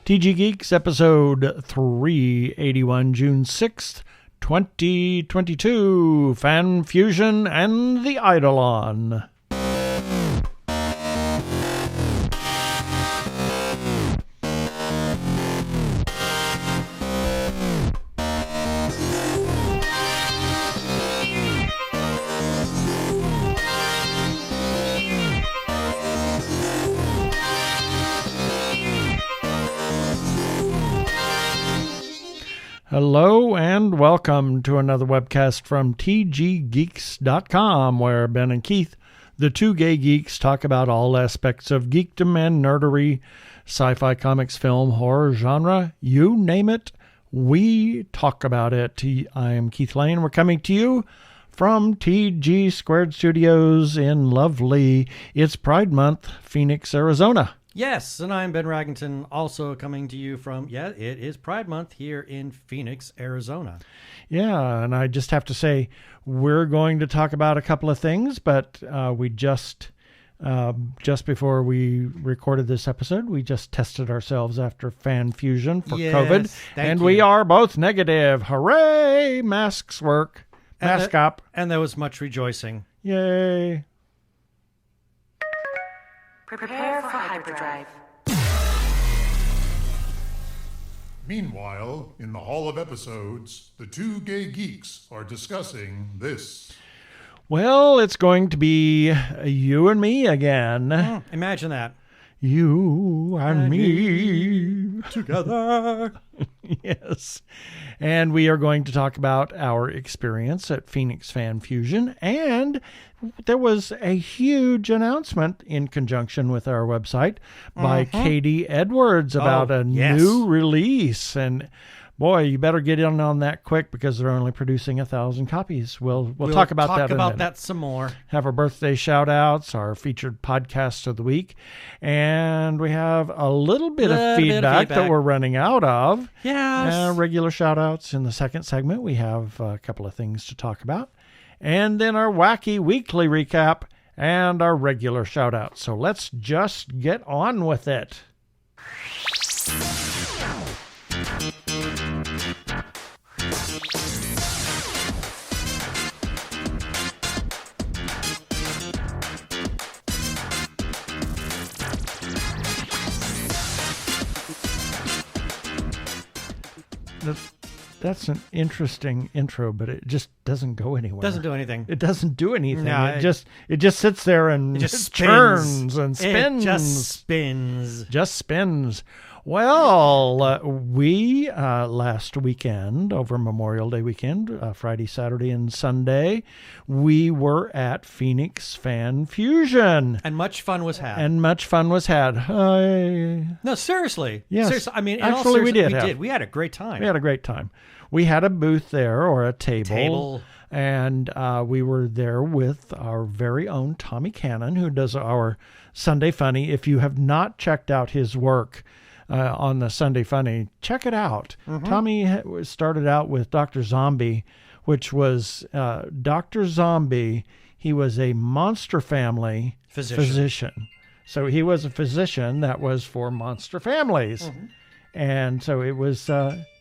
TG Geeks, episode 381, June 6th, 2022, Fan Fusion and the Eidolon. Hello and welcome to another webcast from tggeeks.com, where Ben and Keith, the Two Gay Geeks, talk about all aspects of Geek-dom and Nerd-ery, sci-fi, comics, film, horror, genre, you name it, we talk about it. I am Keith Lane. We're coming to you from TG Squared Studios in lovely, it's Pride Month, Phoenix, Arizona. Yes, and I'm Ben Raggington, also coming to you from, it is Pride Month here in Phoenix, Arizona. Yeah, and I just have to say, we're going to talk about a couple of things, but we just before we recorded this episode, we just tested ourselves after Fan Fusion for COVID, and we are both negative. Hooray! Masks work. Mask up. And there was much rejoicing. Yay. Prepare for hyperdrive. Meanwhile, in the Hall of Episodes, the Two Gay Geeks are discussing this. Well, it's going to be you and me again. Imagine that. You and me together. Yes. And we are going to talk about our experience at Phoenix Fan Fusion. And there was a huge announcement in conjunction with our website by Katie Edwards about new release. And boy, you better get in on that quick because they're only producing 1,000 copies. We'll talk about that in a minute. Talk about that some more. Have our birthday shout outs, our featured podcast of the week, and we have a little bit of feedback that we're running out of. Yes. Regular shout outs in the second segment. We have a couple of things to talk about. And then our wacky weekly recap and our regular shout outs. So let's just get on with it. That's an interesting intro, but it just doesn't go anywhere. Doesn't do anything. It doesn't do anything. No, it just sits there and just turns and spins. It just spins. Just spins. Well, we last weekend, over Memorial Day weekend, Friday, Saturday, and Sunday, we were at Phoenix Fan Fusion. And much fun was had. No, seriously. Yes. Seriously. I mean, actually, we did. We had a great time. We had a great time. We had a booth there, or a table. And we were there with our very own Tommy Cannon, who does our Sunday Funny. If you have not checked out his work on the Sunday Funny, check it out. Tommy started out with Dr. Zombie, which was Dr. Zombie. He was a Monster Family physician. So he was a physician that was for monster families. And so it was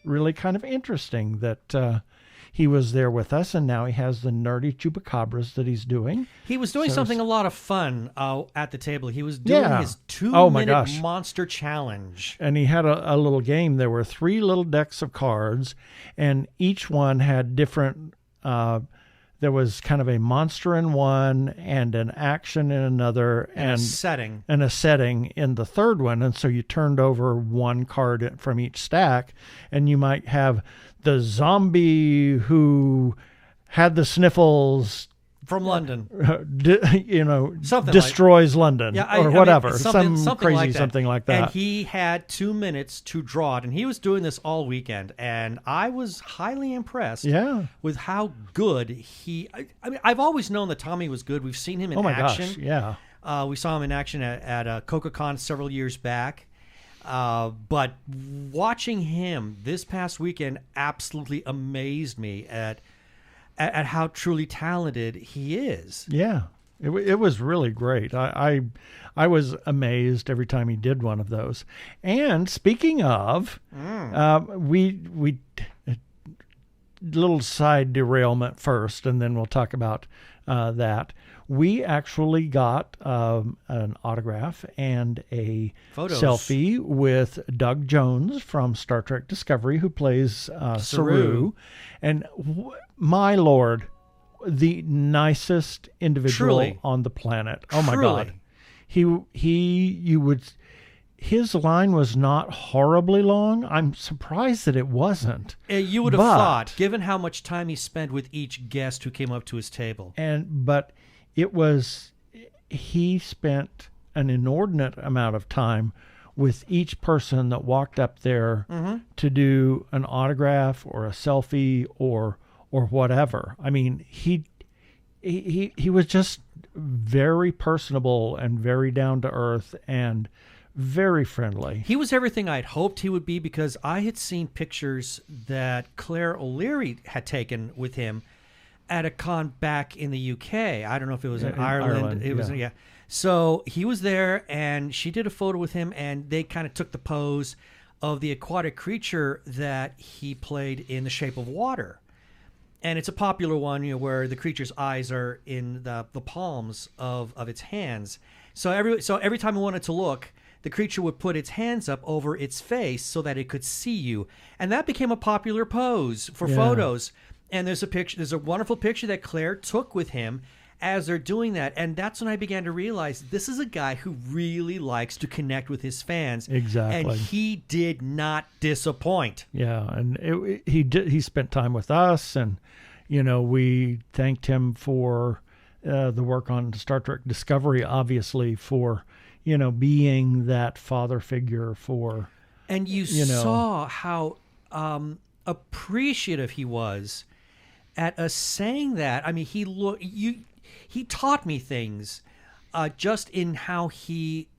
really kind of interesting that he was there with us, and now he has the nerdy chupacabras that he's doing. He was doing something a lot of fun at the table. He was doing his 2-minute monster challenge. And he had a little game. There were 3 little decks of cards, and each one had different... there was kind of a monster in one, and an action in another, and a setting in the third one. And so you turned over one card from each stack, and you might have the zombie who had the sniffles from London, destroys London, or whatever, something like that. And he had 2 minutes to draw it, and he was doing this all weekend, and I was highly impressed with how good he... I mean, I've always known that Tommy was good. We've seen him in action. We saw him in action at CocoCon several years back. But watching him this past weekend absolutely amazed me at how truly talented he is. Yeah. It was really great. I was amazed every time he did one of those. And speaking of, we little side derailment first, and then we'll talk about that. We actually got an autograph and a selfie with Doug Jones from Star Trek Discovery, who plays Saru. And my Lord, the nicest individual on the planet. Oh my God. His line was not horribly long. I'm surprised that it wasn't. You would have thought, given how much time he spent with each guest who came up to his table. But he spent an inordinate amount of time with each person that walked up there to do an autograph or a selfie or whatever. I mean, he was just very personable and very down to earth and very friendly. He was everything I'd hoped he would be, because I had seen pictures that Claire O'Leary had taken with him at a con back in the UK. I don't know if it was in Ireland. It was, yeah. So he was there, and she did a photo with him, and they kind of took the pose of the aquatic creature that he played in The Shape of Water. And it's a popular one, where the creature's eyes are in the palms of its hands. So every time he wanted to look, the creature would put its hands up over its face so that it could see you. And that became a popular pose for photos. And there's a wonderful picture that Claire took with him as they're doing that. And that's when I began to realize this is a guy who really likes to connect with his fans. Exactly. And he did not disappoint. Yeah. And he spent time with us, and, we thanked him for the work on Star Trek Discovery, obviously, for, being that father figure for. And you saw how appreciative he was at us saying that. I mean, he taught me things just in how he,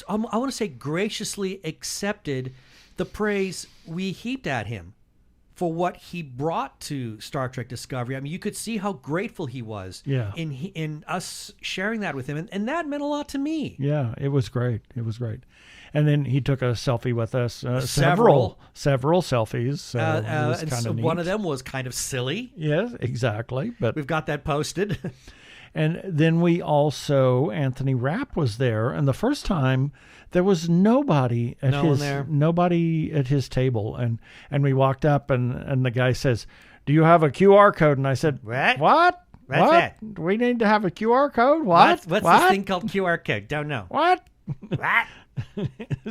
I want to say, graciously accepted the praise we heaped at him for what he brought to Star Trek Discovery. I mean, you could see how grateful he was in us sharing that with him. And that meant a lot to me. Yeah, it was great. It was great. And then he took a selfie with us, several selfies. So and so one of them was kind of silly. Yes, exactly. But we've got that posted. And then we also, Anthony Rapp was there, and the first time there was nobody at his table, and we walked up, and the guy says, "Do you have a QR code?" And I said, "What? What's that? We need to have a QR code? What? What's this thing called QR code? Don't know. What? What?"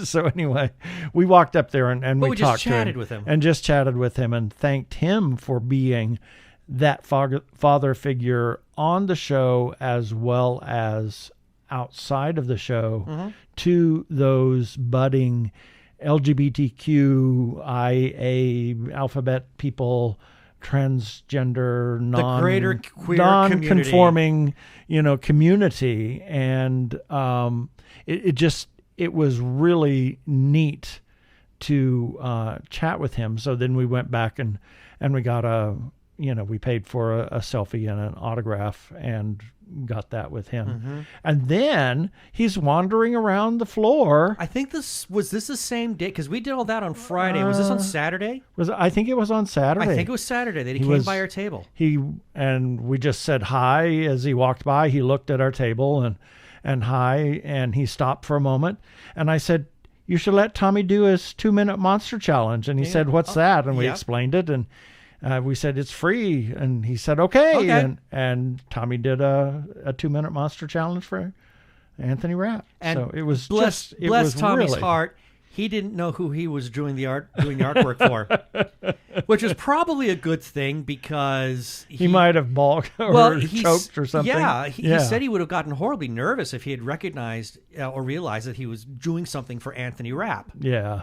So anyway, we walked up there and we talked to him and just chatted with him and thanked him for being that father figure on the show as well as outside of the show to those budding LGBTQIA alphabet people, transgender, the greater queer non-conforming, community. And it was really neat to chat with him. So then we went back and we got we paid for a selfie and an autograph and got that with him. And then he's wandering around the floor. I think was this the same day? Because we did all that on Friday. Was this on Saturday? I think it was on Saturday. I think it was Saturday that he came by our table. And we just said hi as he walked by. He looked at our table and hi, and he stopped for a moment. And I said, "You should let Tommy do his 2-minute monster challenge." And he said, "What's that?" And we explained it, and we said, "It's free." And he said, okay. And Tommy did a 2-minute monster challenge for Anthony Rapp. And so it was bless Tommy's heart. He didn't know who he was doing the artwork for, which is probably a good thing, because he might have balked or choked or something. Yeah, he said he would have gotten horribly nervous if he had recognized or realized that he was doing something for Anthony Rapp. Yeah.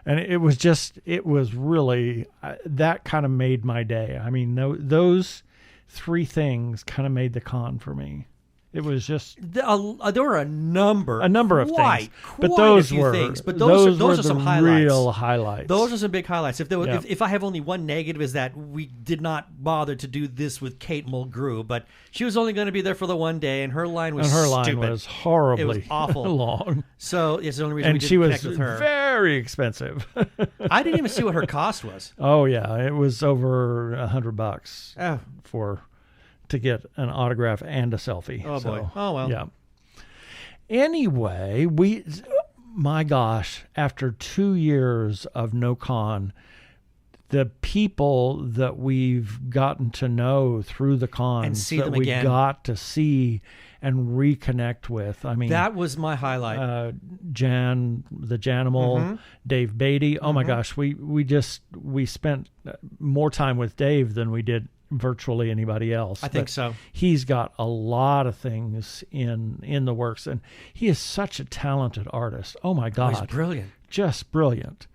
And it was really, that kind of made my day. I mean, those 3 things kind of made the con for me. It was just there were a number of things, but those were things. But those are some highlights. Real highlights. Those are some big highlights. If I have only one negative, is that we did not bother to do this with Kate Mulgrew, but she was only going to be there for the one day, and her line was stupid. Line was horribly it was awful long. So it's the only reason and we she didn't was connect with her. Very expensive. I didn't even see what her cost was. Oh yeah, it was over $100 to get an autograph and a selfie. Oh boy. Oh well. Yeah. Anyway, my gosh, after 2 years of no con, the people that we've gotten to know through the cons and see that them we again. got to see and reconnect with. I mean, that was my highlight. the Janimal, Dave Beatty. Oh my gosh, we spent more time with Dave than we did virtually anybody else. I think so. He's got a lot of things in the works, and he is such a talented artist. Oh my God, he's brilliant, just brilliant.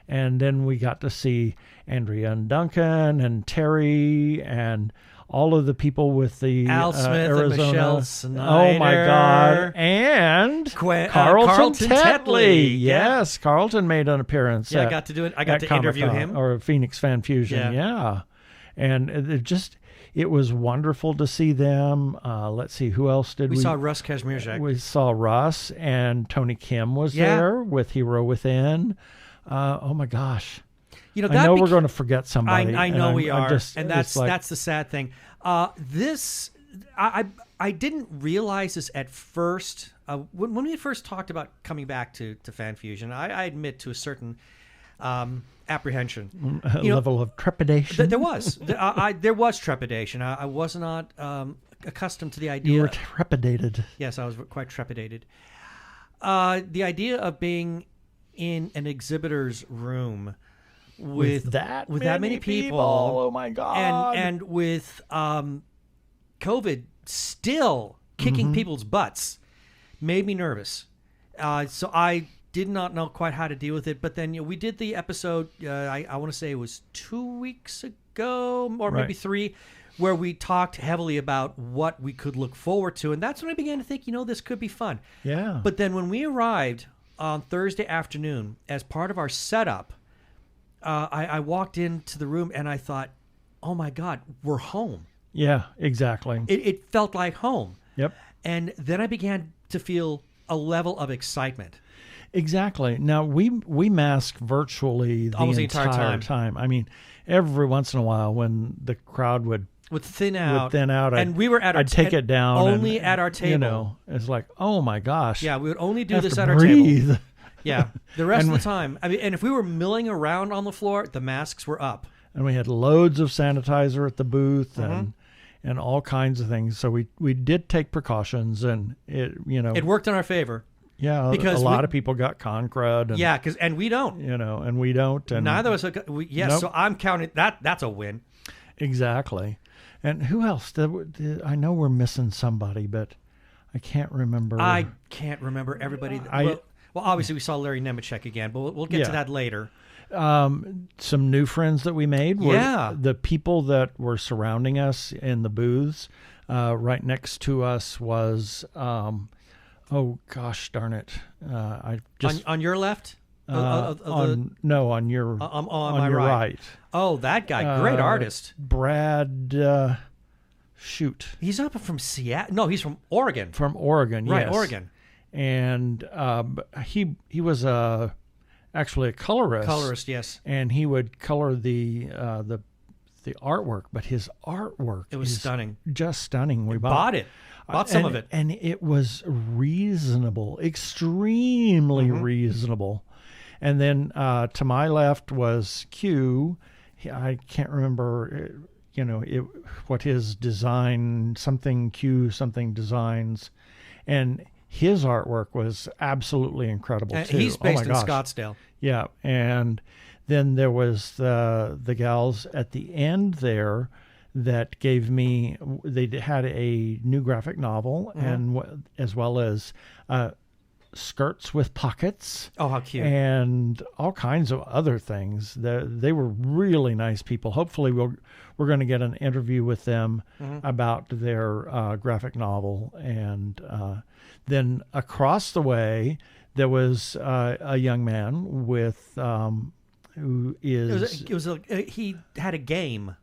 And then we got to see Andrea and Duncan and Terry and all of the people with the Al Smith Arizona. and Michelle Snyder. Oh my God! And Carlton Tetley. Yes, Carlton made an appearance. Yeah, I got to do it. I got to interview him, or Phoenix Fan Fusion. Yeah. And it was wonderful to see them. Let's see, who else did we? We saw Russ Kazmierzak. We saw Russ, and Tony Kim was there with Hero Within. Oh my gosh! You know, I know we're going to forget somebody. I know we are, and that's the sad thing. I didn't realize this at first. When we first talked about coming back to Fan Fusion, I admit to a certain apprehension, level of trepidation. There was trepidation. I was not accustomed to the idea. You were trepidated. Yes, I was quite trepidated. The idea of being in an exhibitor's room with that many people. Oh my God! And with COVID still kicking people's butts made me nervous. So I did not know quite how to deal with it. But then we did the episode. I want to say it was 2 weeks ago, or maybe 3, where we talked heavily about what we could look forward to, and that's when I began to think, this could be fun. Yeah. But then when we arrived on Thursday afternoon, as part of our setup, I walked into the room and I thought, oh my God, we're home. Yeah, exactly. It felt like home. Yep. And then I began to feel a level of excitement. Exactly. Now, we mask virtually almost the entire time. I mean, every once in a while when the crowd would thin out, and we were I'd take it down only at our table. It's like, oh my gosh. Yeah, we would only do this at our table. Yeah, the rest of the time. I mean, and if we were milling around on the floor, the masks were up. And we had loads of sanitizer at the booth and all kinds of things. So we did take precautions, and it worked in our favor. Yeah, because a lot of people got con crud. And we don't. And we don't. And neither of us. Nope. So I'm counting that. That's a win. Exactly. And who else? I know we're missing somebody, but I can't remember. I can't remember everybody. Well, obviously we saw Larry Nemechek again, but we'll get to that later. Some new friends that we made were the people that were surrounding us in the booths. Right next to us was, oh gosh darn it! I just on your left. On your on my your right. Oh, that guy, great artist, Brad. Shoot, he's up from Seattle. No, he's from Oregon. From Oregon, right? Yes. Oregon. And he was actually a colorist. Colorist, yes. And he would color the artwork, but his artwork was stunning, just stunning. We bought some of it, and it was reasonable, extremely reasonable. And then to my left was Q. I can't remember. What his design, something Q, something designs, and his artwork was absolutely incredible too. He's based in Scottsdale. Yeah, and then there was the gals at the end there that gave me. They had a new graphic novel, and as well as skirts with pockets. Oh, how cute. And all kinds of other things. They were really nice people. Hopefully we're going to get an interview with them about their graphic novel. And then across the way, there was a young man with who is... He had a game.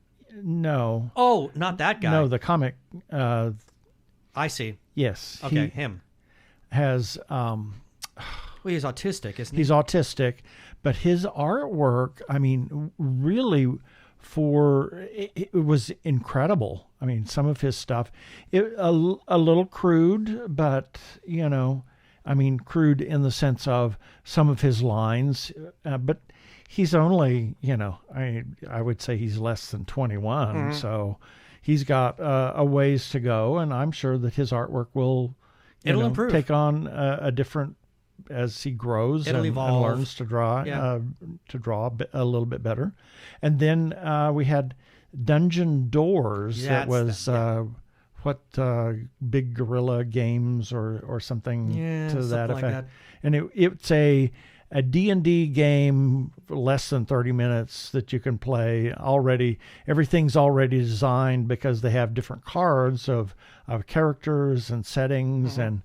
No. Oh, not that guy. No, the comic... I see. Yes. Okay, him. Has... well, he's autistic, isn't he? He's autistic, but his artwork, I mean, really it was incredible. I mean, some of his stuff, a little crude, but, you know, I mean, crude in the sense of some of his lines, but he's only, you know, I would say he's less than 21, so he's got a ways to go, and I'm sure that his artwork will improve. Take on a different, as he grows and learns to draw, a little bit better. And then we had Dungeon Doors. That was Big Gorilla Games or something to that effect. Like that. And it's a D&D game, less than 30 minutes that you can play already. Everything's already designed because they have different cards of characters and settings and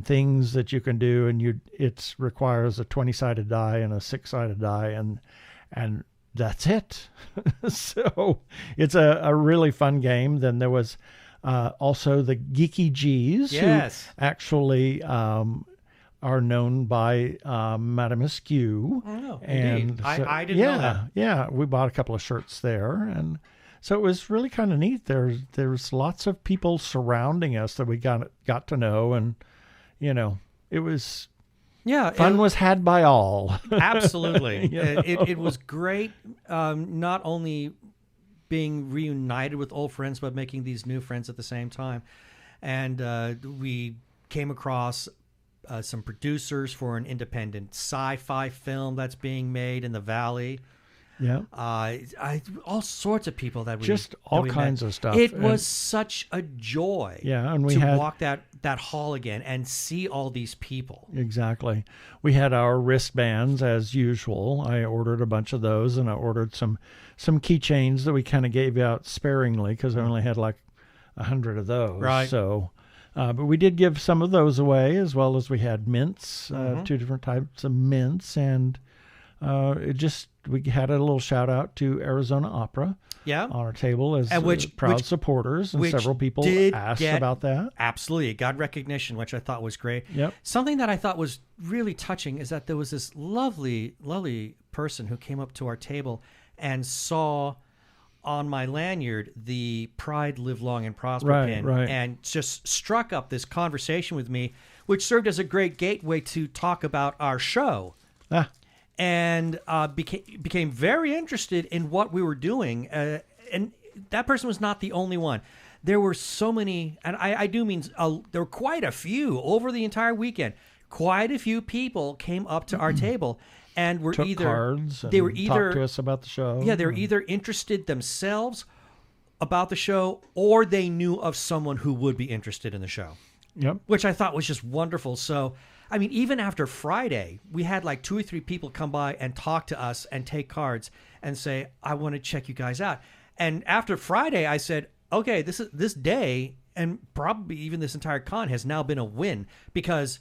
things that you can do. And it requires a 20-sided die and a 6-sided die, and that's it. So it's a really fun game. Then there was also the Geeky G's, who actually are known by Madame Askew. Oh, and indeed. So, I didn't know that. Yeah, we bought a couple of shirts there, and so it was really kind of neat. There's lots of people surrounding us that we got to know, and you know, it was fun was had by all. Absolutely. It was great, not only being reunited with old friends, but making these new friends at the same time. And we came across some producers for an independent sci-fi film that's being made in the Valley. Yeah. All sorts of people that we just all kinds of stuff. It was such a joy. Yeah, and we to had walk that hall again and see all these people. Exactly. We had our wristbands as usual. I ordered a bunch of those, and I ordered some keychains that we kind of gave out sparingly because I only had like 100 of those. Right. So, but we did give some of those away, as well as we had mints, 2 different types of mints, and we had a little shout out to Arizona Opera on our table as proud supporters, and several people asked about that. Absolutely. It got recognition, which I thought was great. Yep. Something that I thought was really touching is that there was this lovely, lovely person who came up to our table and saw on my lanyard the Pride Live Long and Prosper pin, and just struck up this conversation with me, which served as a great gateway to talk about our show. And became very interested in what we were doing. And that person was not the only one. There were so many, and I do mean there were quite a few over the entire weekend. Quite a few people came up to our table and were Took cards and talked to us about the show. Yeah, they were either interested themselves about the show, or they knew of someone who would be interested in the show. Yep. Which I thought was just wonderful. So, I mean, even after Friday, we had like 2 or 3 people come by and talk to us and take cards and say, I want to check you guys out. And after Friday, I said, okay, this day, and probably even this entire con, has now been a win, because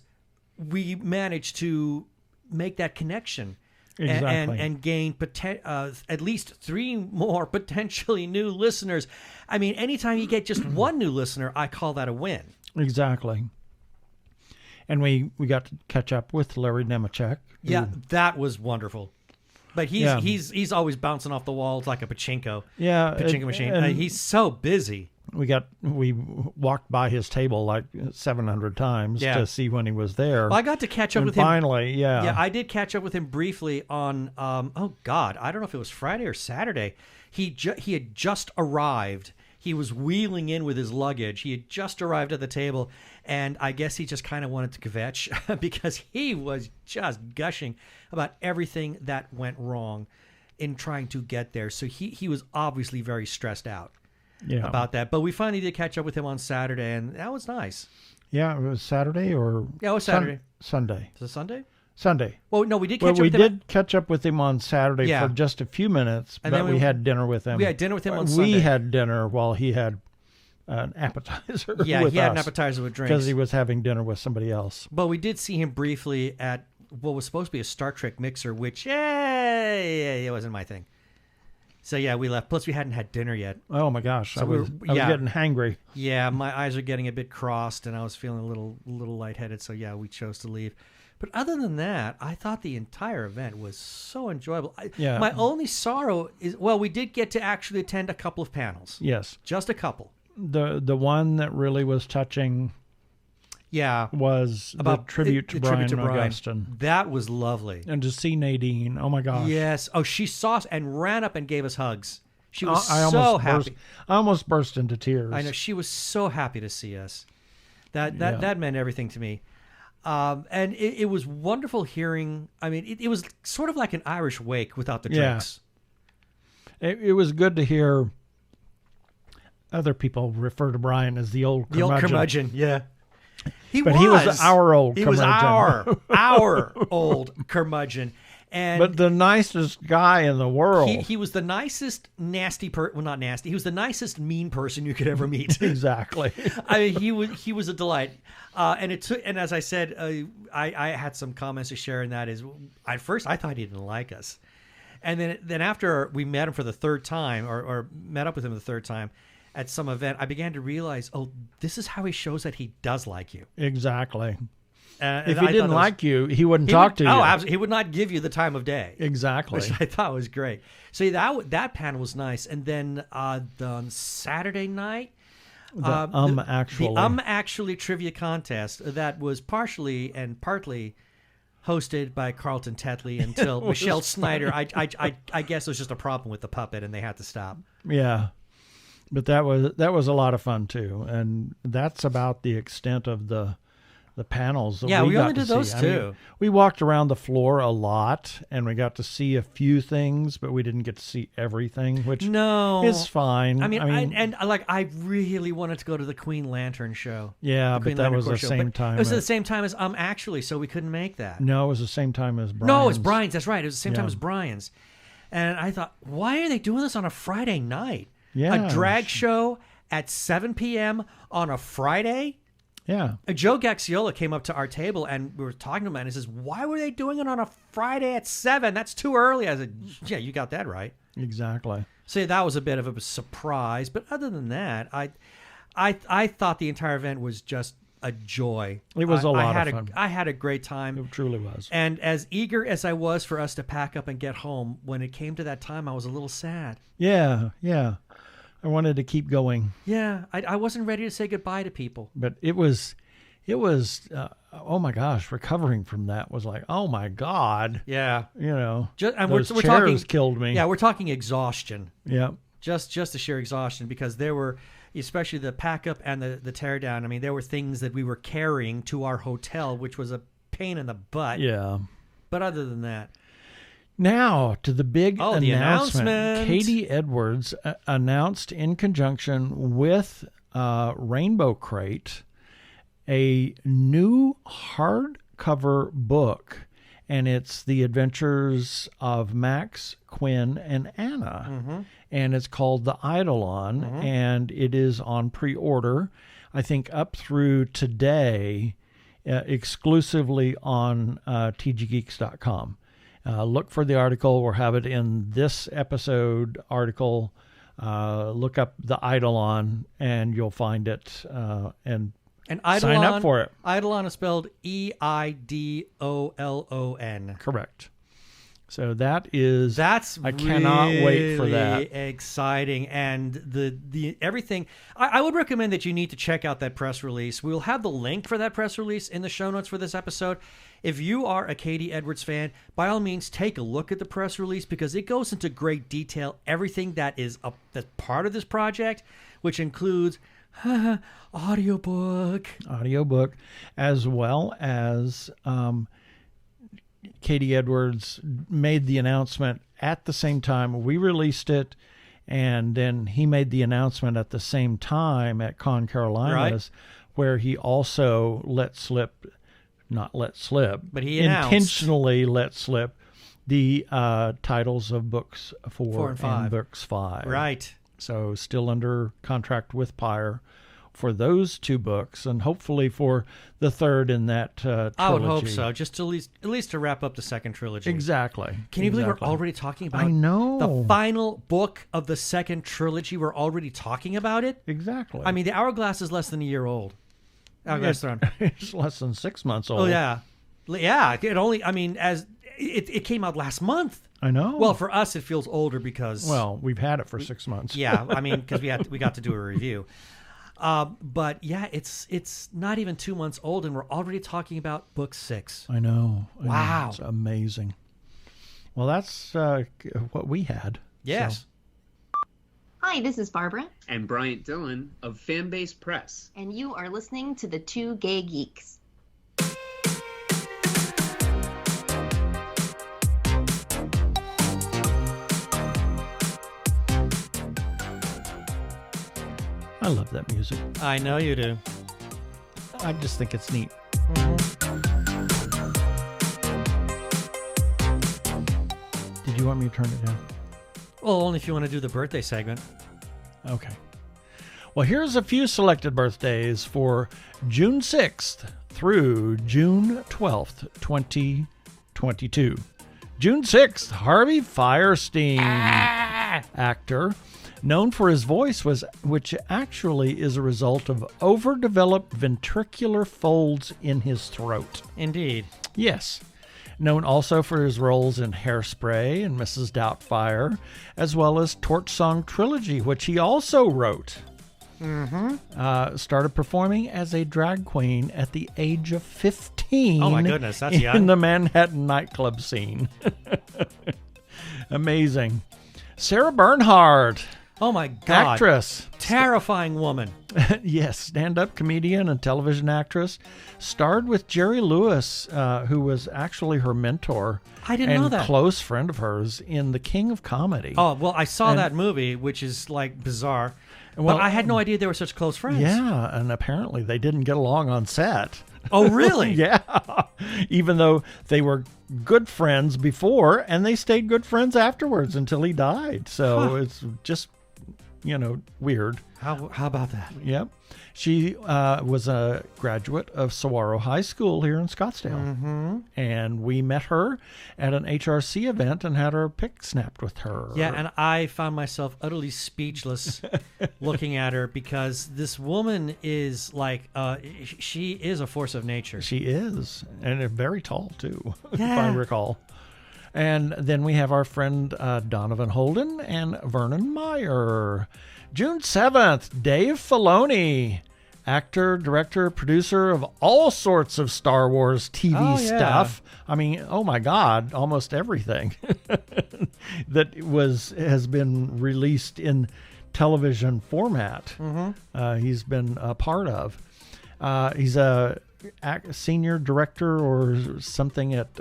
we managed to make that connection. Exactly. And gain at least 3 more potentially new listeners. I mean, anytime you get just one new listener, I call that a win. Exactly. And we got to catch up with Larry Nemechek. Yeah, that was wonderful. But he's always bouncing off the walls like a pachinko. Yeah, pachinko machine. He's so busy. We walked by his table like 700 times to see when he was there. Well, I got to catch up with him. Finally, yeah, I did catch up with him briefly on. I don't know if it was Friday or Saturday. He had just arrived. He was wheeling in with his luggage. He had just arrived at the table, and I guess he just kind of wanted to kvetch because he was just gushing about everything that went wrong in trying to get there. So he was obviously very stressed out about that. But we finally did catch up with him on Saturday, and that was nice. Yeah, it was Saturday or... Yeah, it was Saturday. Sunday. Was it Sunday? Sunday. Well, no, we did catch up with him on Saturday for just a few minutes, but we had dinner with him. We had dinner with him on Sunday. We had dinner while he had an appetizer with us. Yeah, he had an appetizer with drinks. Because he was having dinner with somebody else. But we did see him briefly at what was supposed to be a Star Trek mixer, which, it wasn't my thing. So, yeah, we left. Plus, we hadn't had dinner yet. Oh, my gosh. So I was getting hangry. Yeah, my eyes are getting a bit crossed, and I was feeling a little lightheaded. So, yeah, we chose to leave. But other than that, I thought the entire event was so enjoyable. My only sorrow is, we did get to actually attend a couple of panels. Yes. Just a couple. The one that really was touching was about the tribute to Brian Augustine. That was lovely. And to see Nadine, oh my gosh. Yes. Oh, she saw us and ran up and gave us hugs. She was so happy. I almost burst into tears. I know. She was so happy to see us. That meant everything to me. And it was wonderful hearing. I mean, it was sort of like an Irish wake without the drinks. It was good to hear other people refer to Brian as the old curmudgeon. The old curmudgeon, yeah. He was our old curmudgeon. He was our old curmudgeon. But the nicest guy in the world. He was the nicest not nasty. He was the nicest mean person you could ever meet. Exactly. I mean, he was a delight. And as I said, I had some comments to share, and that is, at first I thought he didn't like us, and then after we met him for the third time, or met up with him the third time at some event, I began to realize, this is how he shows that he does like you. Exactly. If he didn't like you, he wouldn't talk to you. Oh, absolutely. He would not give you the time of day. Exactly. Which I thought was great. So that panel was nice. And then on Saturday night, the Actually trivia contest that was partially and partly hosted by Carlton Tetley until Michelle Snyder. I guess it was just a problem with the puppet and they had to stop. Yeah. But that was a lot of fun too. And that's about the extent of the panels. Yeah, we only did those two. I mean, we walked around the floor a lot, and we got to see a few things, but we didn't get to see everything, which is fine. I mean, I really wanted to go to the Queen Lantern show. Yeah, but that was the same time. It was at the same time as Actually, so we couldn't make that. No, it was the same time as Brian's. No, it was Brian's. That's right. It was the same time as Brian's. And I thought, why are they doing this on a Friday night? Yeah, a drag show at 7 p.m. on a Friday? Yeah. Joe Gaxiola came up to our table and we were talking to him and he says, why were they doing it on a Friday at 7? That's too early. I said, yeah, you got that right. Exactly. So that was a bit of a surprise. But other than that, I thought the entire event was just a joy. It was a lot of fun. I had a great time. It truly was. And as eager as I was for us to pack up and get home, when it came to that time, I was a little sad. Yeah, yeah. I wanted to keep going. Yeah, I wasn't ready to say goodbye to people. But it was, oh my gosh, recovering from that was like, oh my God. Yeah. You know, and those we're chairs talking, killed me. Yeah, we're talking exhaustion. Yeah. Just the sheer exhaustion, because there were, especially the pack up and the tear down. I mean, there were things that we were carrying to our hotel, which was a pain in the butt. Yeah. But other than that. Now to the big announcement. The announcement. Katie Edwards announced in conjunction with Rainbow Crate a new hardcover book, and it's the adventures of Max, Quinn, and Anna. Mm-hmm. And it's called The Eidolon, and it is on pre-order, I think up through today, exclusively on tggeeks.com. Look for the article. We'll have it in this episode article. Look up The Eidolon, and you'll find it, and Eidolon, sign up for it. Eidolon is spelled Eidolon. Correct. So that's I really cannot wait for that. Exciting. And the everything. I would recommend that you need to check out that press release. We will have the link for that press release in the show notes for this episode. If you are a Katie Edwards fan, by all means, take a look at the press release, because it goes into great detail everything that is that's part of this project, which includes audiobook, as well as Katie Edwards made the announcement at the same time we released it, and then he made the announcement at the same time at ConCarolina's, where he also but he intentionally let slip the titles of books 4 and books 5. Right. So still under contract with Pyre for those 2 books, and hopefully for the third in that trilogy. I would hope so, just to at least to wrap up the second trilogy. Exactly. Can you believe we're already talking about the final book of the second trilogy? We're already talking about it? Exactly. I mean, the Hourglass is less than a year old. It's less than 6 months old. Oh, yeah. Yeah, it came out last month. I know. Well, for us, it feels older because... Well, we've had it for 6 months. Yeah, I mean, because we got to do a review. But yeah, it's not even 2 months old, and we're already talking about book 6. I know. Wow. It's amazing. Well, that's what we had. Yes. So. Hi, this is Barbara. And Bryant Dillon of Fanbase Press. And you are listening to the Two Gay Geeks. I love that music. I know you do. I just think it's neat. Did you want me to turn it down? Well, only if you want to do the birthday segment. Okay. Well, here's a few selected birthdays for June 6th through June 12th, 2022. June 6th, Harvey Fierstein, actor, known for his voice, which actually is a result of overdeveloped ventricular folds in his throat. Indeed. Yes. Known also for his roles in Hairspray and Mrs. Doubtfire, as well as Torch Song Trilogy, which he also wrote. Started performing as a drag queen at the age of 15. Oh my goodness, that's young. In the Manhattan nightclub scene. Amazing. Sarah Bernhardt. Oh my God. Actress. Terrifying woman. Yes, stand-up comedian and television actress. Starred with Jerry Lewis, who was actually her mentor. I didn't know that. And close friend of hers in The King of Comedy. Oh, well, I saw that movie, which is like bizarre. Well, but I had no idea they were such close friends. Yeah, and apparently they didn't get along on set. Oh, really? Yeah. Even though they were good friends before, and they stayed good friends afterwards until he died. So it's just, weird. How about that? Yep. She was a graduate of Saguaro High School here in Scottsdale. And we met her at an HRC event and had our pic snapped with her. Yeah, and I found myself utterly speechless looking at her because this woman is like, she is a force of nature. She is. And very tall, too, if I recall. And then we have our friend Donovan Holden and Vernon Meyer. June 7th, Dave Filoni, actor, director, producer of all sorts of Star Wars TV stuff. I mean, oh my God, almost everything that has been released in television format. He's been a part of. He's a senior director or something at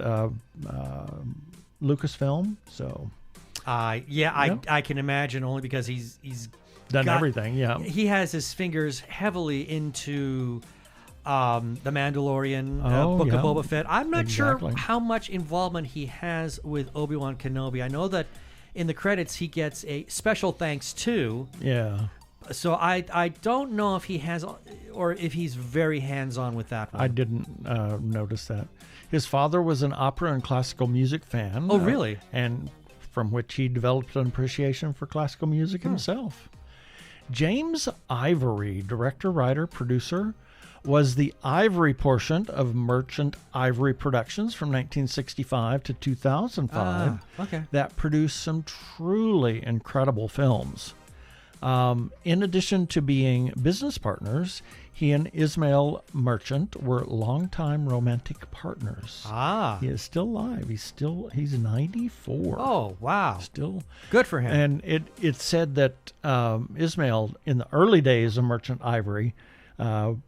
Lucasfilm. So, I can imagine only because he's done everything. Yeah, he has his fingers heavily into the Mandalorian, Book of Boba Fett. I'm not sure how much involvement he has with Obi-Wan Kenobi. I know that in the credits he gets a special thanks to. Yeah. So I don't know if he has or if he's very hands-on with that one. I didn't notice that. His father was an opera and classical music fan. Oh, really? And from which he developed an appreciation for classical music himself. James Ivory, director, writer, producer, was the Ivory portion of Merchant Ivory Productions from 1965 to 2005 that produced some truly incredible films. In addition to being business partners, he and Ismail Merchant were longtime romantic partners. He is still alive. He's 94. Oh, wow. Still good for him. And it said that Ismail, in the early days of Merchant Ivory,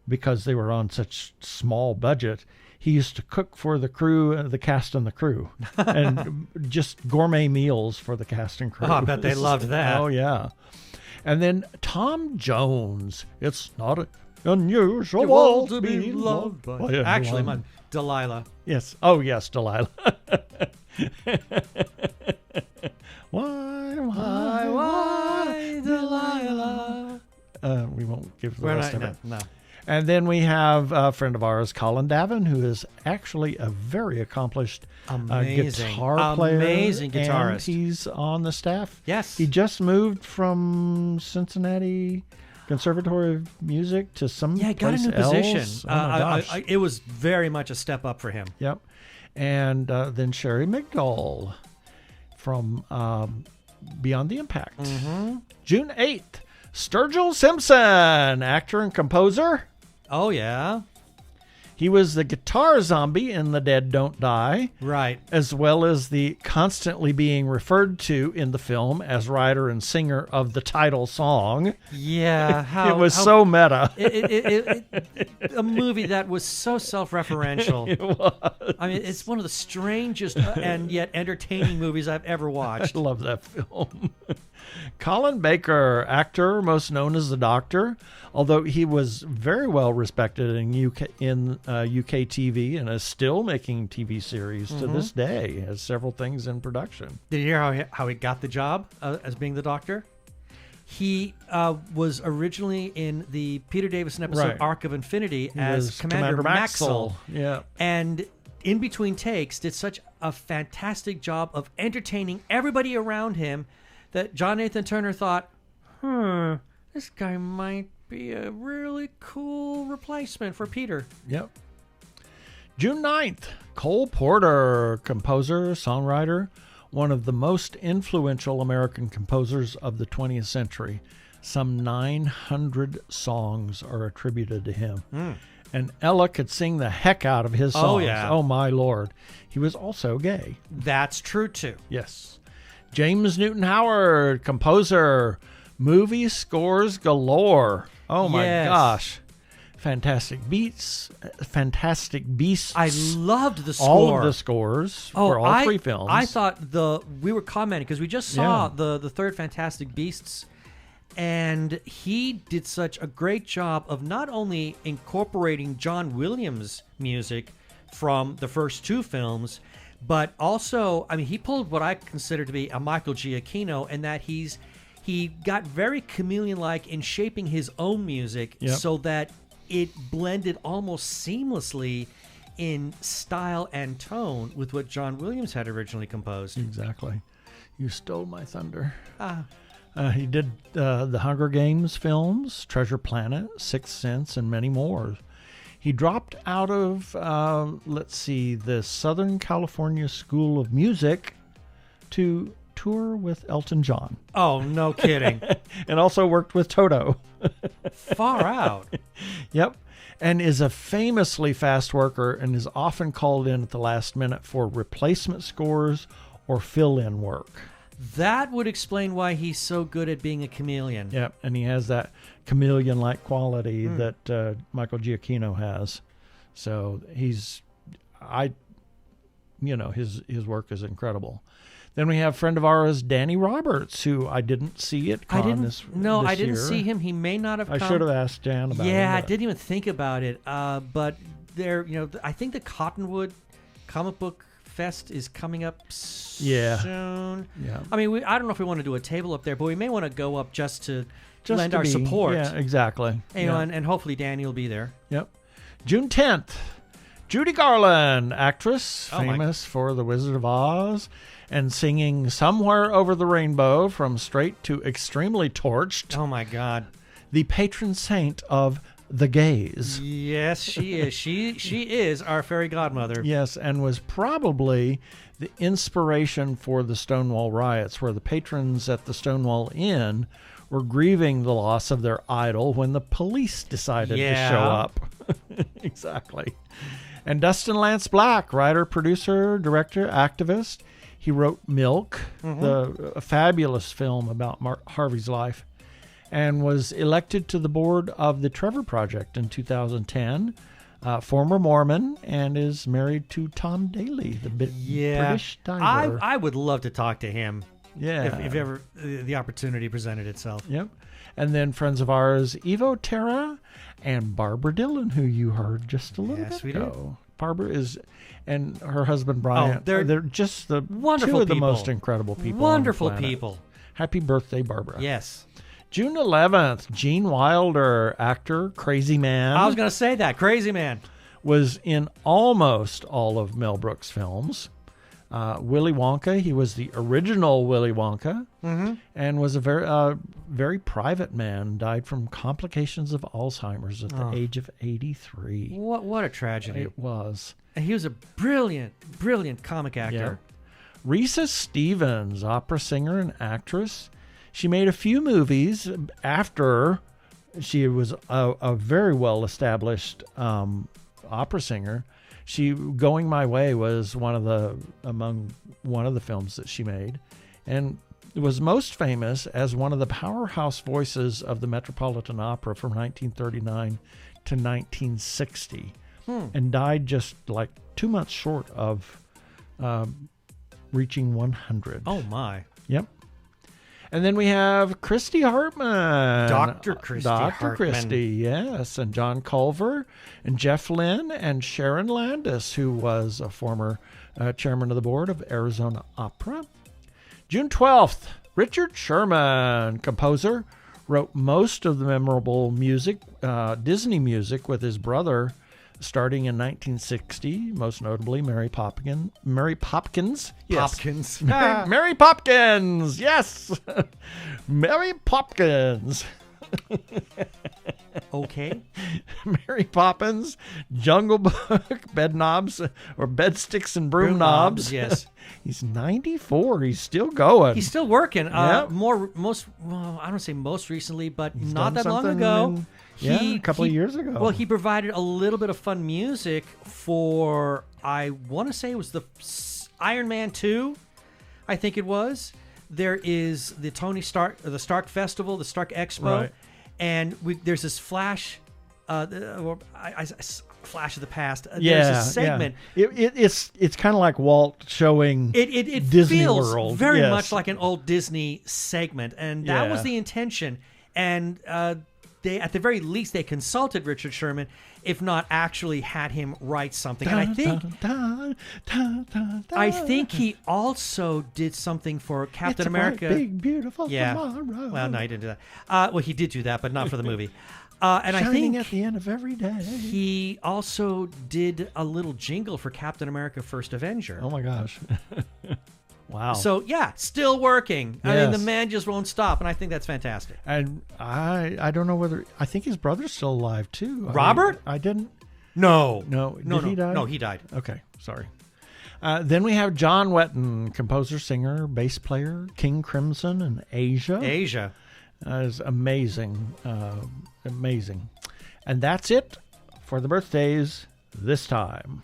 because they were on such small budget, he used to cook for the crew, the cast and the crew, and just gourmet meals for the cast and crew. Oh, I bet they loved that. Oh, yeah. And then Tom Jones. It's not Unusual to be loved by Actually, Delilah. Yes. Oh, yes, Delilah. Why, Delilah? We won't give the rest of it. No. And then we have a friend of ours, Colin Davin, who is actually a very accomplished guitar player. Amazing guitarist. And he's on the staff. Yes. He just moved from Cincinnati Conservatory of Music to some he got a new else. position. Oh my gosh. It was very much a step up for him. Yep. And then Sherry Mcdougall from Beyond the Impact. Mm-hmm. June 8th, Sturgill Simpson, actor and composer. Oh, yeah. He was the guitar zombie in The Dead Don't Die. Right. As well as the constantly being referred to in the film as writer and singer of the title song. Yeah. It was so meta. A movie that was so self-referential. It was. I mean, it's one of the strangest and yet entertaining movies I've ever watched. I love that film. Colin Baker, actor, most known as the Doctor, although he was very well respected in UK TV and is still making TV series to this day. Has several things in production. Did you hear how he got the job as being the Doctor? He was originally in the Peter Davison episode Arc of Infinity as Commander Maxwell. Yeah. And in between takes did such a fantastic job of entertaining everybody around him that John Nathan Turner thought, this guy might be a really cool replacement for Peter. Yep. June 9th, Cole Porter, composer, songwriter, one of the most influential American composers of the 20th century. Some 900 songs are attributed to him. And Ella could sing the heck out of his songs. Oh, yeah. Oh, my Lord. He was also gay. That's true, too. Yes. James Newton Howard, composer, movie scores galore. Oh, my gosh. Fantastic Beasts. I loved the score. All of the scores for all three films. I thought we were commenting because we just saw the third Fantastic Beasts, and he did such a great job of not only incorporating John Williams' music from the first two films, but also, I mean, he pulled what I consider to be a Michael Giacchino, in that he got very chameleon-like in shaping his own music so that it blended almost seamlessly in style and tone with what John Williams had originally composed. Exactly. You stole my thunder. He did the Hunger Games films, Treasure Planet, Sixth Sense, and many more. He dropped out of, the Southern California School of Music to tour with Elton John. Oh, no kidding. And also worked with Toto. Far out. Yep. And is a famously fast worker and is often called in at the last minute for replacement scores or fill-in work. That would explain why he's so good at being a chameleon. Yep, and he has that chameleon-like quality that Michael Giacchino has. So his work is incredible. Then we have a friend of ours, Danny Roberts, who I didn't see at Con this year. I didn't see him. He may not have come. I should have asked Dan about it. Yeah, I didn't even think about it. But there, I think the Cottonwood Comic Book Fest is coming up soon. Yeah. I mean, I don't know if we want to do a table up there, but we may want to go up just to lend our support. Yeah, exactly. And hopefully Danny will be there. Yep. June 10th, Judy Garland, actress, famous for The Wizard of Oz and singing Somewhere Over the Rainbow from Straight to Extremely Torched. Oh, my God. The patron saint of the gays. Yes, she is. She is our fairy godmother. Yes, and was probably the inspiration for the Stonewall riots, where the patrons at the Stonewall Inn were grieving the loss of their idol when the police decided to show up. Exactly. And Dustin Lance Black, writer, producer, director, activist. He wrote Milk, a fabulous film about Harvey's life, and was elected to the board of the Trevor Project in 2010. Former Mormon, and is married to Tom Daly, the British diver. I would love to talk to him. Yeah, if ever the opportunity presented itself. Yep. And then friends of ours, Evo Terra, and Barbara Dillon, who you heard just a little bit ago. Barbara and her husband Brian. They're just the wonderful two of the people. most incredible people. Wonderful on the planet. people. Happy birthday, Barbara. Yes. June 11th, Gene Wilder, actor, Crazy Man. I was going to say that. Crazy Man. Was in almost all of Mel Brooks' films. Willy Wonka, he was the original Willy Wonka, and was a very private man. Died from complications of Alzheimer's at the age of 83. What a tragedy! It was. And he was a brilliant comic actor. Yeah. Risa Stevens, opera singer and actress. She made a few movies after she was a very well established opera singer. Going My Way was one of the films that she made, and was most famous as one of the powerhouse voices of the Metropolitan Opera from 1939 to 1960, and died just like 2 months short of reaching 100. Oh my! Yep. And then we have Christy Hartman. Dr. Christy Hartman. Christy, yes. And John Culver and Jeff Lynne and Sharon Landis, who was a former chairman of the board of Arizona Opera. June 12th, Richard Sherman, composer, wrote most of the memorable music, Disney music, with his brother, starting in 1960, most notably Mary Popkins. Yes. Popkins. Mary Popkins. Yes. Mary Popkins. Okay. Mary Poppins, Jungle Book, Bed Knobs, or Bed Sticks and Broom Knobs. Yes. He's 94. He's still going. He's still working. Yep. I don't say most recently, but He's not done that long something ago. a couple of years ago. Well, he provided a little bit of fun music for, I want to say it was the Iron Man 2, I think it was. There is the the Stark Festival, the Stark Expo, Right. and there's this flash, flash of the past. Yeah, There's a segment. Yeah. It's kind of like Walt showing It Disney feels World. very Yes. much like an old Disney segment, and that was the intention. And they, at the very least, they consulted Richard Sherman, if not actually had him write something. And I think he also did something for Captain America. Bright, big, beautiful tomorrow. Well, no, he didn't do that. Well, he did do that, but not for the movie. And Shining I think at the end of every day. he also did a little jingle for Captain America: First Avenger. Oh my gosh! Wow. So yeah, still working. I Yes. mean, the man just won't stop, and I think that's fantastic. And I don't know whether I think his brother's still alive too. Robert? I didn't. No. Did he die? No, he died. Okay, sorry. Then we have John Wetton, composer, singer, bass player, King Crimson, and Asia. Asia. Is amazing, amazing. And that's it for the birthdays this time.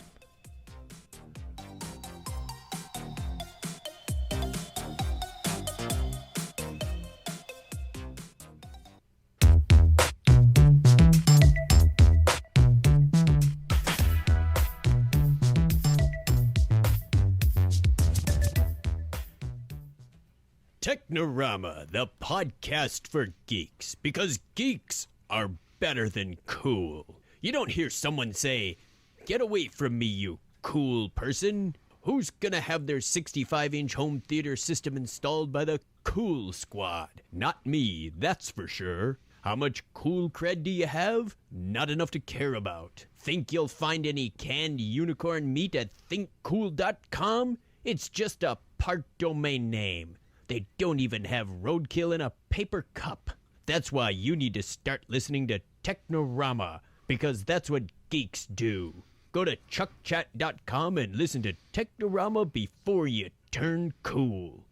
Technorama, the podcast for geeks, because geeks are better than cool. You don't hear someone say, "Get away from me, you cool person." Who's gonna have their 65-inch home theater system installed by the Cool Squad? Not me, that's for sure. How much cool cred do you have? Not enough to care about. Think you'll find any canned unicorn meat at thinkcool.com? It's just a part domain name. They don't even have roadkill in a paper cup. That's why you need to start listening to Technorama, because that's what geeks do. Go to chuckchat.com and listen to Technorama before you turn cool.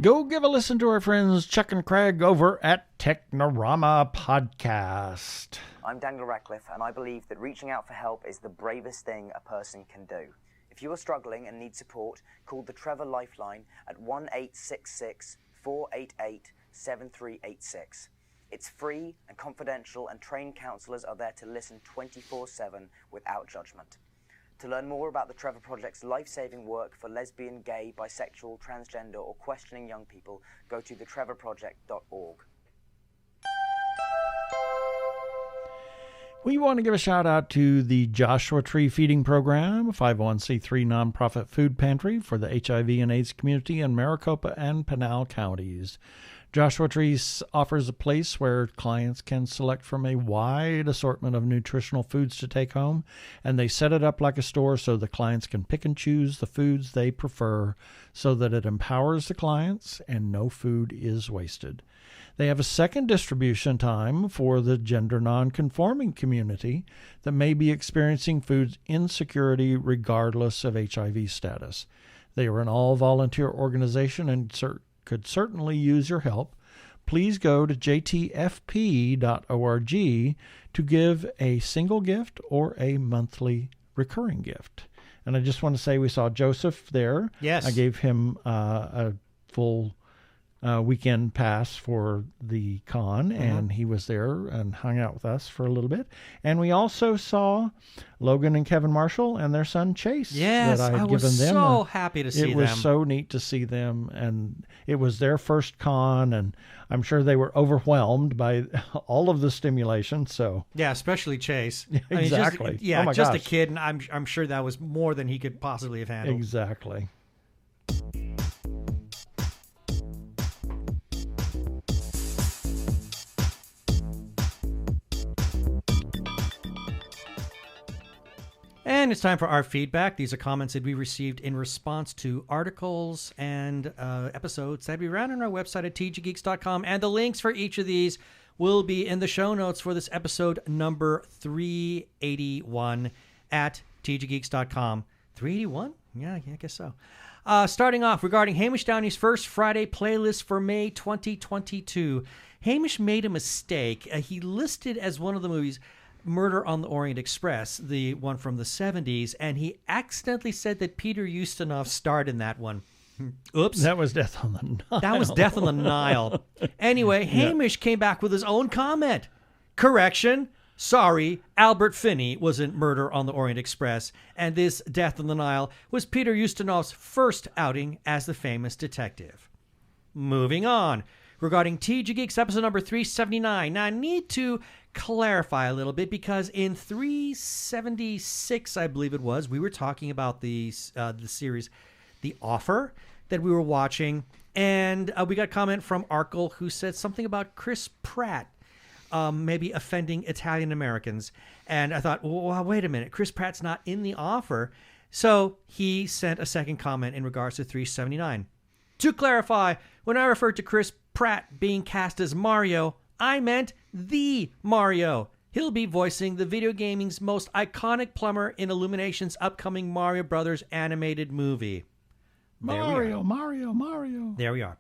Go give a listen to our friends Chuck and Craig over at Technorama Podcast. I'm Daniel Radcliffe, and I believe that reaching out for help is the bravest thing a person can do. If you are struggling and need support, call the Trevor Lifeline at 1-866-488-7386. It's free and confidential, and trained counselors are there to listen 24/7 without judgment. To learn more about the Trevor Project's life-saving work for lesbian, gay, bisexual, transgender, or questioning young people, go to thetrevorproject.org. We want to give a shout out to the Joshua Tree Feeding Program, a 501c3 nonprofit food pantry for the HIV and AIDS community in Maricopa and Pinal counties. Joshua Tree offers a place where clients can select from a wide assortment of nutritional foods to take home, and they set it up like a store so the clients can pick and choose the foods they prefer so that it empowers the clients and no food is wasted. They have a second distribution time for the gender non-conforming community that may be experiencing food insecurity regardless of HIV status. They are an all-volunteer organization and could certainly use your help. Please go to jtfp.org to give a single gift or a monthly recurring gift. And I just want to say we saw Joseph there. Yes. I gave him a full weekend pass for the con, and he was there and hung out with us for a little bit. And we also saw Logan and Kevin Marshall and their son Chase. Yes, that I had was given them so happy to see them. It was so neat to see them, and it was their first con, and I'm sure they were overwhelmed by all of the stimulation. So yeah, especially Chase. Exactly. I mean, just a kid, and I'm sure that was more than he could possibly have handled. Exactly. And it's time for our feedback. These are comments that we received in response to articles and episodes that we ran on our website at tggeeks.com. And the links for each of these will be in the show notes for this episode number 381 at tggeeks.com. 381? Yeah, I guess so. Starting off regarding Hamish Downey's first Friday playlist for May 2022. Hamish made a mistake. He listed as one of the movies Murder on the Orient Express, the one from the 70s, and he accidentally said that Peter Ustinov starred in that one. Oops. That was Death on the Nile. That was Death on the Nile. Anyway, Hamish came back with his own comment. Correction. Sorry, Albert Finney was in Murder on the Orient Express, and this Death on the Nile was Peter Ustinov's first outing as the famous detective. Moving on. Regarding TG Geeks episode number 379. Now, I need to clarify a little bit because in 376, I believe it was, we were talking about the series The Offer that we were watching, and we got a comment from Arkle who said something about Chris Pratt maybe offending Italian Americans. And I thought, well, wait a minute, Chris Pratt's not in The Offer. So he sent a second comment in regards to 379. To clarify, when I referred to Chris Pratt being cast as Mario, I meant the Mario. He'll be voicing the video gaming's most iconic plumber in Illumination's upcoming Mario Brothers animated movie. Mario. There we are.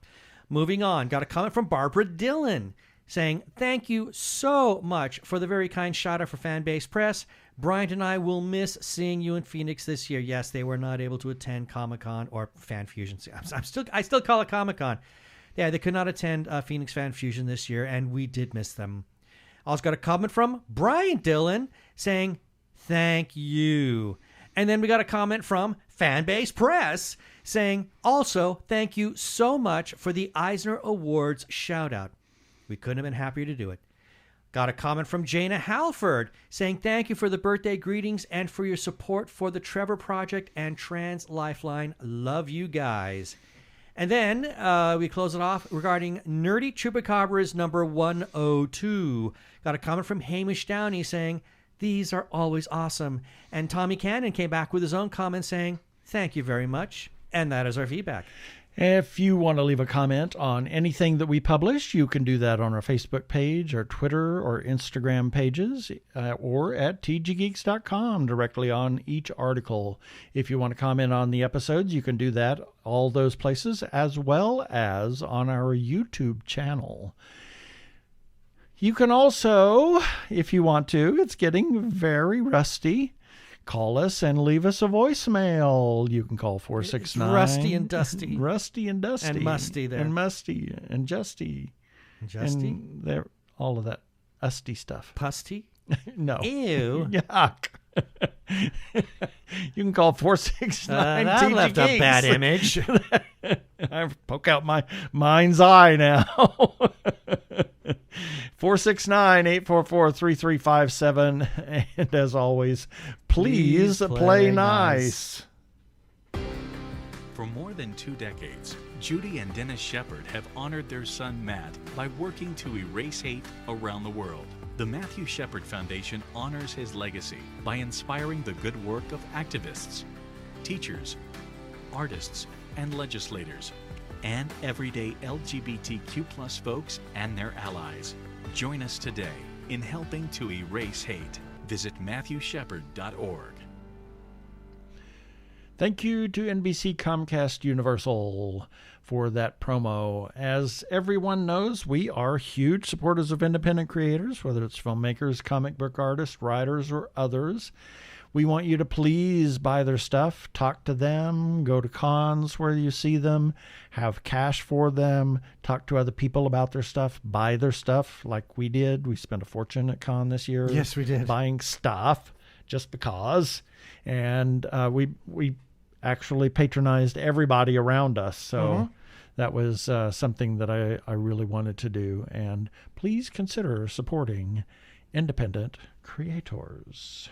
Moving on. Got a comment from Barbara Dillon saying, thank you so much for the very kind shout-out for Fanbase Press. Bryant and I will miss seeing you in Phoenix this year. Yes, they were not able to attend Comic-Con or Fan Fusion. I still call it Comic-Con. Yeah, they could not attend Phoenix Fan Fusion this year, and we did miss them. Also got a comment from Brian Dillon saying, thank you. And then we got a comment from Fanbase Press saying, also, thank you so much for the Eisner Awards shout-out. We couldn't have been happier to do it. Got a comment from Jana Halford saying, thank you for the birthday greetings and for your support for the Trevor Project and Trans Lifeline. Love you guys. And then we close it off regarding Nerdy Chupacabras number 102. Got a comment from Hamish Downey saying, these are always awesome. And Tommy Cannon came back with his own comment saying, thank you very much. And that is our feedback. If you want to leave a comment on anything that we publish, you can do that on our Facebook page or Twitter or Instagram pages or at tggeeks.com directly on each article. If you want to comment on the episodes, you can do that all those places as well as on our YouTube channel. You can also, if you want to, it's getting very rusty, call us and leave us a voicemail. You can call 469. Rusty and dusty. Rusty and dusty. And musty there. And musty and justy. Justy? And there, all of that usty stuff. Pusty? No. Ew. Yuck. You can call 469 that TG left Geeks. a bad image. I poke out my mind's eye now. 469-844-3357. And as always, please play nice. For more than 2 decades, Judy and Dennis Shepard have honored their son Matt by working to erase hate around the world. The Matthew Shepard Foundation honors his legacy by inspiring the good work of activists, teachers, artists, and legislators, and everyday LGBTQ+ folks and their allies. Join us today in helping to erase hate. Visit MatthewShepard.org. Thank you to NBC Comcast Universal for that promo. As everyone knows, we are huge supporters of independent creators, whether it's filmmakers, comic book artists, writers, or others. We want you to please buy their stuff, talk to them, go to cons where you see them, have cash for them, talk to other people about their stuff, buy their stuff like we did. We spent a fortune at con this year. Yes, we did. Buying stuff just because. And we actually patronized everybody around us. So that was something that I really wanted to do. And please consider supporting independent creators.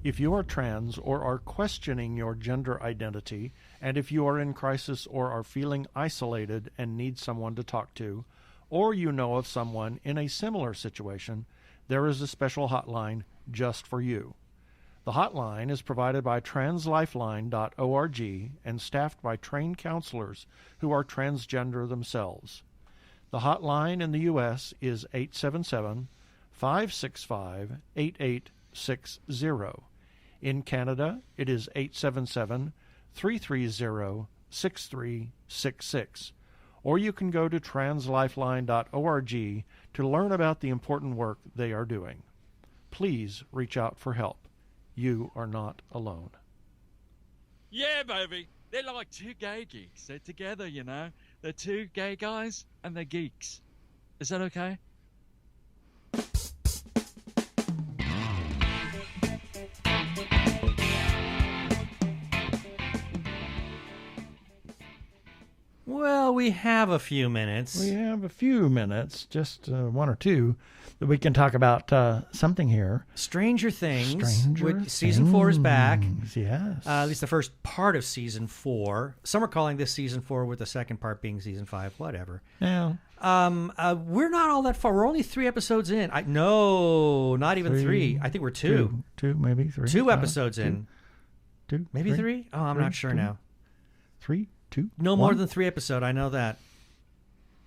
If you are trans or are questioning your gender identity, and if you are in crisis or are feeling isolated and need someone to talk to, or you know of someone in a similar situation, there is a special hotline just for you. The hotline is provided by translifeline.org and staffed by trained counselors who are transgender themselves. The hotline in the U.S. is 877-565-8860. In Canada, it is 877-330-6366. Or you can go to translifeline.org to learn about the important work they are doing. Please reach out for help. You are not alone. Yeah, baby. They're like two gay geeks. They're together, you know. They're two gay guys and they're geeks. Is that okay? Well, we have a few minutes. We have a few minutes, just one or two, that we can talk about something here. Stranger Things. Season 4 is back. Yes. At least the first part of Season 4. Some are calling this Season 4 with the second part being Season 5. Whatever. Yeah. We're not all that far. We're only 3 episodes in. No, not even 3. I think we're 2. Two, maybe 3. 2 episodes in. 2. Maybe 3? Oh, I'm not sure now. 3? 2? No 1? more than 3 episodes. I know that.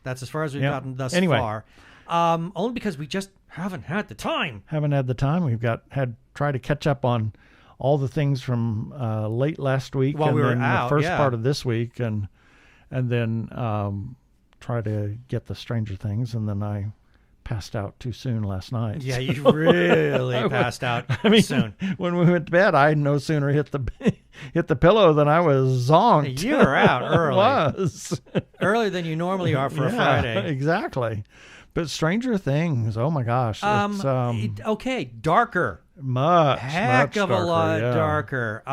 That's as far as we've gotten thus far. Only because we just haven't had the time. We've tried to catch up on all the things from late last week while and we were then out, the first part of this week, and then try to get the Stranger Things, and then I passed out too soon last night. Yeah, you really passed out soon. When we went to bed, I no sooner hit the pillow than I was zonked. You were out early. Was earlier than you normally are for a Friday. Exactly. But Stranger Things, oh my gosh. It's, okay, darker. Much of darker, a lot darker.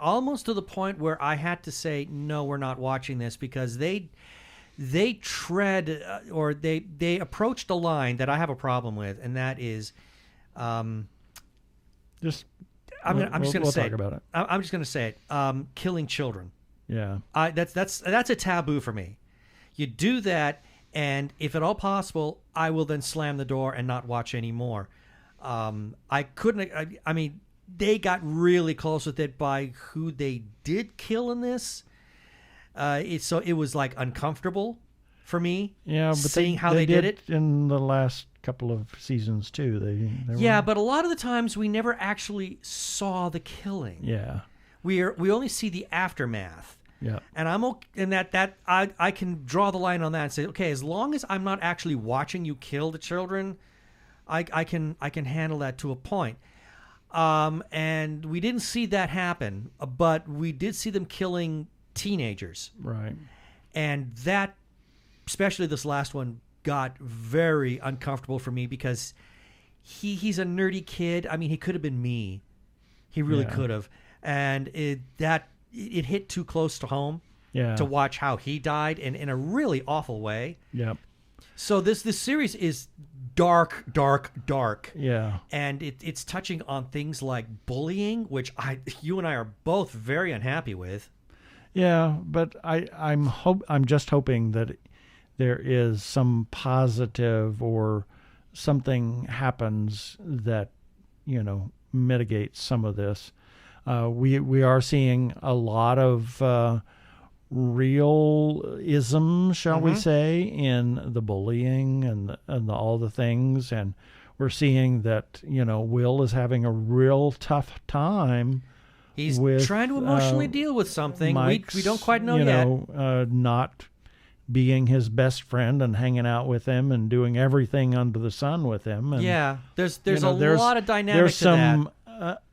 Almost to the point where I had to say, no, we're not watching this, because they tread or they approached a line that I have a problem with, and that is, I'm just going to say talk about it. I'm just going to say it. Killing children. Yeah. That's a taboo for me. You do that, and if at all possible, I will then slam the door and not watch anymore. I couldn't. I mean, they got really close with it by who they did kill in this. So it was like uncomfortable for me. Yeah, but seeing how they did it in the last couple of seasons too. They but a lot of the times we never actually saw the killing. Yeah, we only see the aftermath. Yeah, and I'm okay, and that I can draw the line on that and say, okay, as long as I'm not actually watching you kill the children, I can handle that to a point. And we didn't see that happen, but we did see them killing teenagers, right? And that especially this last one, got very uncomfortable for me because he's a nerdy kid. I mean, he could have been me. He really could have. And it hit too close to home to watch how he died in a really awful way. Yep. So this series is dark. Yeah. And it's touching on things like bullying, which you and I are both very unhappy with. Yeah, but I'm just hoping that there is some positive or something happens that, mitigates some of this. We are seeing a lot of realism, shall we say, in the bullying and all the things, and we're seeing that Will is having a real tough time. He's with, trying to emotionally deal with something. We don't quite know yet. Not being his best friend and hanging out with him and doing everything under the sun with him. And, there's a lot of dynamics to that. There's some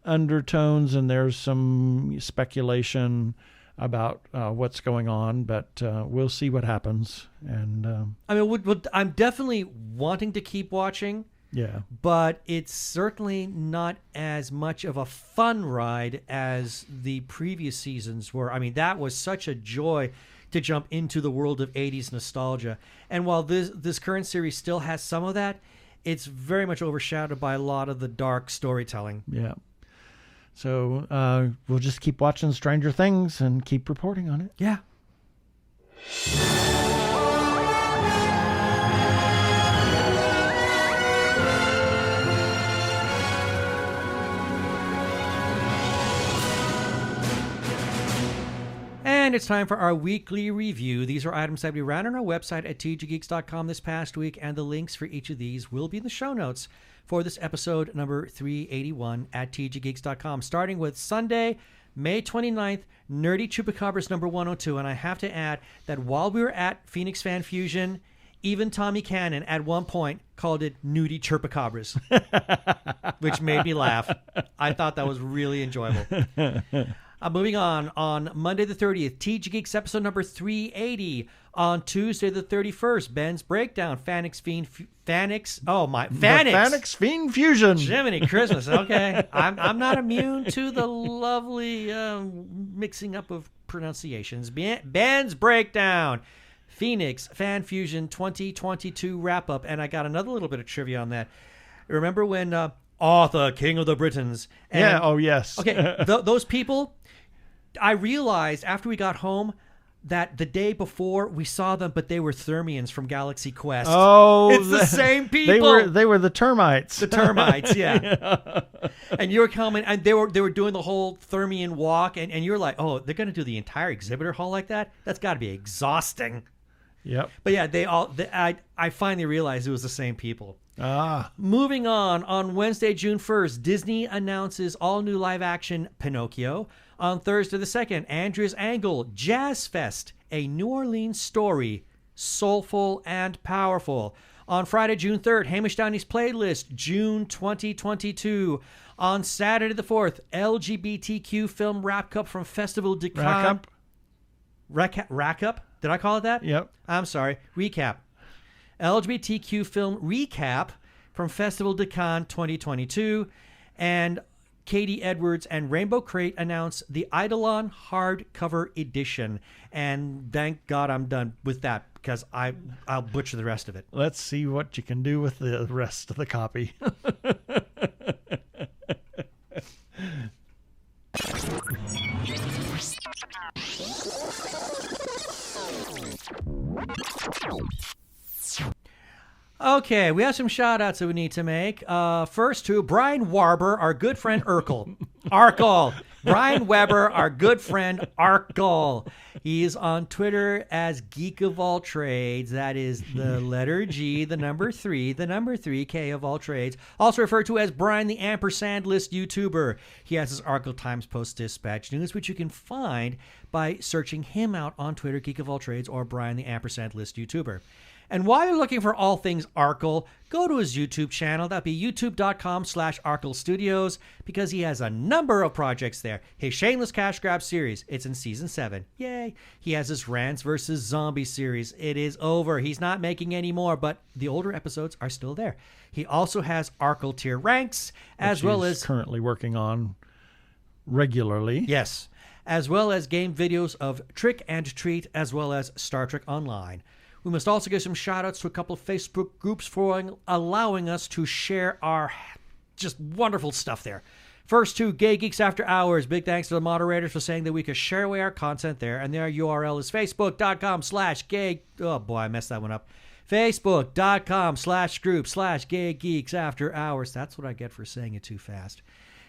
undertones and there's some speculation about what's going on, but we'll see what happens. And I'm definitely wanting to keep watching. Yeah. But it's certainly not as much of a fun ride as the previous seasons were. I mean, that was such a joy to jump into the world of 80s nostalgia. And while this current series still has some of that, it's very much overshadowed by a lot of the dark storytelling. Yeah. So we'll just keep watching Stranger Things and keep reporting on it. Yeah. And it's time for our weekly review. These are items that we ran on our website at tggeeks.com this past week, and the links for each of these will be in the show notes for this episode number 381 at tggeeks.com. Starting with Sunday, May 29th, Nerdy Chupacabras number 102. And I have to add that while we were at Phoenix Fan Fusion, even Tommy Cannon at one point called it Nudie Chupacabras, which made me laugh. I thought that was really enjoyable. Moving on Monday the 30th, TG Geeks episode number 380. On Tuesday the 31st, Ben's Breakdown, Fanix Fiend Fusion. Jiminy Christmas, okay. I'm not immune to the lovely mixing up of pronunciations. Ben's Breakdown, Phoenix Fan Fusion 2022 wrap-up. And I got another little bit of trivia on that. Remember when Arthur, King of the Britons. And, yes. Okay, those people, I realized after we got home that the day before we saw them, but they were Thermians from Galaxy Quest. Oh, it's the same people. They were the termites. The termites, yeah. And you were coming, and they were doing the whole Thermian walk, and you're like, oh, they're going to do the entire exhibitor hall like that? That's got to be exhausting. Yep. But yeah, I finally realized it was the same people. Moving on Wednesday, June 1st, Disney announces all new live action Pinocchio. On Thursday the 2nd, Andrea's Angle, Jazz Fest, a New Orleans story, soulful and powerful. On Friday, June 3rd, Hamish Downey's Playlist, June 2022. On Saturday the 4th, LGBTQ film Wrap Up from Festival de Cannes. Rack Up? Did I call it that? Yep. I'm sorry. Recap. LGBTQ film Recap from Festival de Cannes 2022. And Katie Edwards and Rainbow Crate announced the Eidolon hardcover edition. And thank God I'm done with that because I'll butcher the rest of it. Let's see what you can do with the rest of the copy. Okay, we have some shout-outs that we need to make. First to Brian Warber, our good friend Urkel. Brian Weber, our good friend Arkle. He is on Twitter as Geek of All Trades. That is the letter G, the number 3, K of All Trades. Also referred to as Brian the Ampersand List YouTuber. He has his Arkle Times Post-Dispatch News, which you can find by searching him out on Twitter, Geek of All Trades, or Brian the Ampersand List YouTuber. And while you're looking for all things Arkle, go to his YouTube channel. That'd be youtube.com/Arkle Studios, because he has a number of projects there. His Shameless Cash Grab series, it's in season 7. Yay. He has his Rants vs. Zombie series. It is over. He's not making any more, but the older episodes are still there. He also has Arkle Tier Ranks, as well as currently working on regularly. Yes. As well as game videos of Trick and Treat, as well as Star Trek Online. We must also give some shout-outs to a couple of Facebook groups for allowing us to share our just wonderful stuff there. First, Two Gay Geeks After Hours. Big thanks to the moderators for saying that we could share away our content there. And their URL is facebook.com/gay... Oh, boy, I messed that one up. Facebook.com/group/Gay Geeks After Hours. That's what I get for saying it too fast.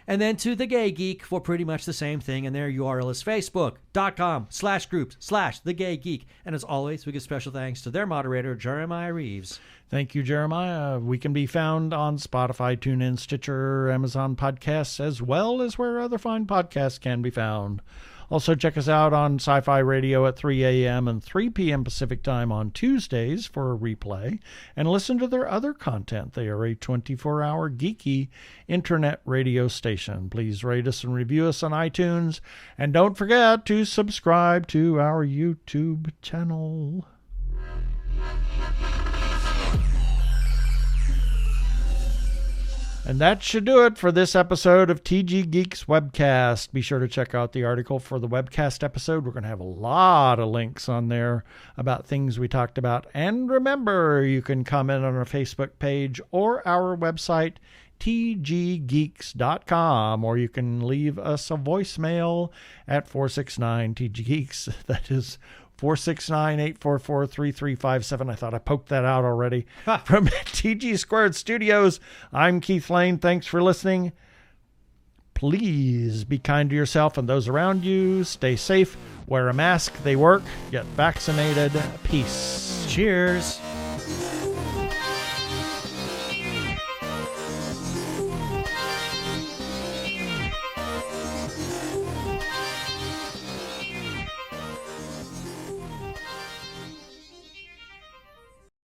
And then to The Gay Geek for pretty much the same thing, and their URL is facebook.com/groups/The Gay Geek. And as always, we give special thanks to their moderator, Jeremiah Reeves. Thank you, Jeremiah. We can be found on Spotify, TuneIn, Stitcher, Amazon Podcasts, as well as where other fine podcasts can be found. Also, check us out on Sci-Fi Radio at 3 a.m. and 3 p.m. Pacific Time on Tuesdays for a replay, and listen to their other content. They are a 24-hour geeky internet radio station. Please rate us and review us on iTunes, and don't forget to subscribe to our YouTube channel. And that should do it for this episode of TG Geeks Webcast. Be sure to check out the article for the webcast episode. We're going to have a lot of links on there about things we talked about. And remember, you can comment on our Facebook page or our website, tggeeks.com, or you can leave us a voicemail at 469-TG-GEEKS. That is 469-844-3357. I thought I poked that out already. From TG Squared Studios, I'm Keith Lane. Thanks for listening. Please be kind to yourself and those around you. Stay safe. Wear a mask. They work. Get vaccinated. Peace. Cheers.